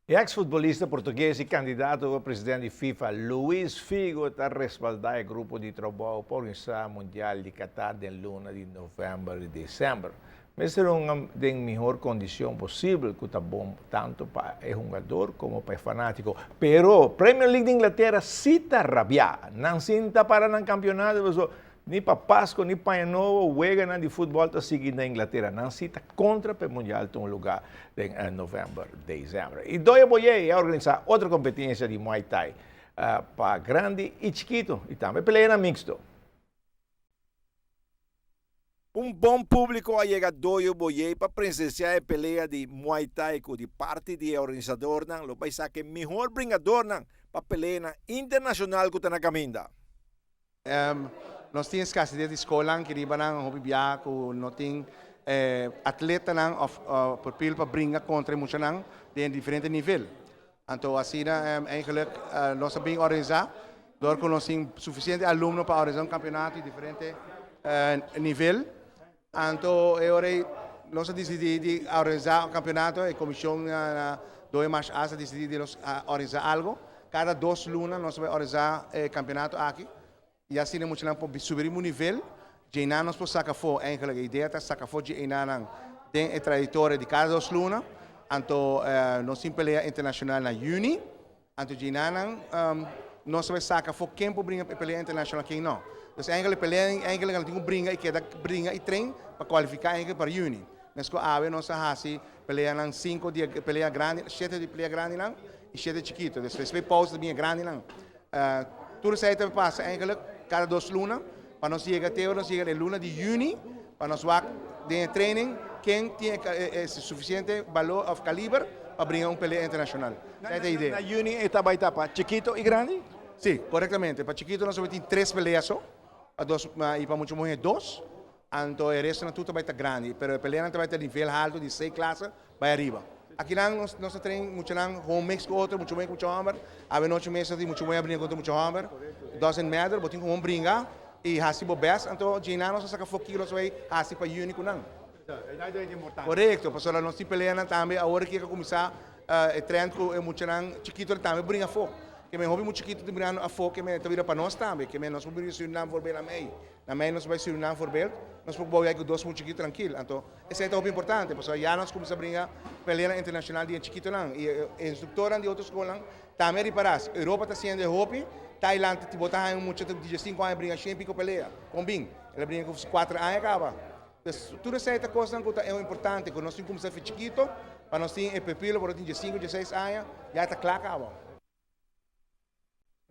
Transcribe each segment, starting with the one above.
Ex-futbolista português e candidato a presidente de FIFA, Luís Figo, está a respaldar o grupo de trabalho para o ensaio mundial de Qatar em luna de novembro e dezembro. Mas será em melhor condição possível, que está bom tanto para o jogador como para o fanático. Pero Premier League de Inglaterra sim está rabiada. Não sinta para o campeonato, ni para Páscoa, ni para Ano Novo, juega de futebol está seguindo na Inglaterra. Não se está contra o Mundial em um lugar em novembro, dezembro. E dois apoiei a organizar outra competência de Muay Thai para grande e chiquito, e também peleia mixto. Bom público a chegar doio boiei para presenciar a peleia de Muay Thai de parte do organizador, lo vai ser que melhor bringador para peleia internacional que está na caminho. Nós temos escassez de escola que riba nang hobby biya ko noting atleta nang perfil para brincar contra muita nang de diferente nível. Então assim eigenlijk nós bem organizar, door que nós temos suficiente aluno para organizar campeonato de diferente nível. Então nós decidimos organizar campeonato e comissão dois mais asa decidimos organizar algo. Cada 2 lunas nós vamos organizar campeonato aqui. E assim nós vamos subir o nível. De nós podemos sacar fora, a ideia é sacar fora de nós tem a trajetória de cada 2 lunas. Então nós temos peleia internacional na Juni. Então de nós vamos sacar fora quem pode brincar peleia internacional quem não. Então a peleia nós temos brincar e queda brincar e trein para qualificar para Juni. Mas com a nós fazemos peleia em 5 dias peleia grande, 7 de peleia grande e 7 chiquito. Depois vai pausa também grande tudo isso aí passa cada 2 lunas, para nós chegar até luna de junho, para nós de training, quem tem suficiente valor of calibre para brincar peleia internacional. Essa é a ideia. Na junho etapa para chiquito e grande? Sim, corretamente. Para chiquito nós temos 3 peleas só, e para muitos mulheres 2. Então o resto não tudo vai estar grande, mas a peleia vai ter nível alto de 6 classes, vai arriba. Aqui nós treinamos muito home mix com outro, muito bem com o hammer. A noite mesmo tem muito bem a brincar contra o hammer. Doesn't matter, botin com brincar e hasi bo best. Então, de nós só foco kilos vai hasi para único não. Correto, pessoal nós se peleando também a hora que começar a treinar com muito não chiquito também brinca foco. Que me hobby muito chiquito de brincar a foco que me vira para nós também, que me nós podemos ir na for bem na mei nós vai ir na for bem. Nós podemos ir com 2 muito chiquito tranquilo. Então, esse é o importante, pessoal. Já nós começamos a brincar peleia internacional de chiquito não e instrutor de outras escolas também reparas. Europa está sendo hobby. Tailândia te botar muito de 15 anos brinca sempre com peleia, com bem. Ela brinca com 4 anos acaba. Tudo essa coisa é importante, quando nós começamos a ser chiquito, para nós ter o perfil para ter 5, 16 anos, já está claro acaba.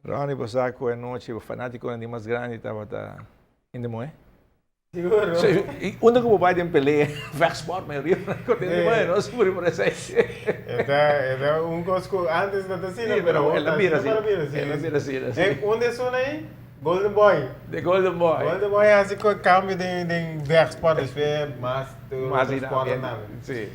Ronnie, você com a noite, o fanático de mais grande estava indo moe? Siguro. Onde que o pai tem peleia, vechtsport, mas eu não sei por isso. Era coisa que antes não tinha, Sim, pero ela mira assim. Onde é isso aí? Golden Boy. The Golden Boy. Golden Boy é assim que o câmbio de vechtsport, mas Mas ainda, sim.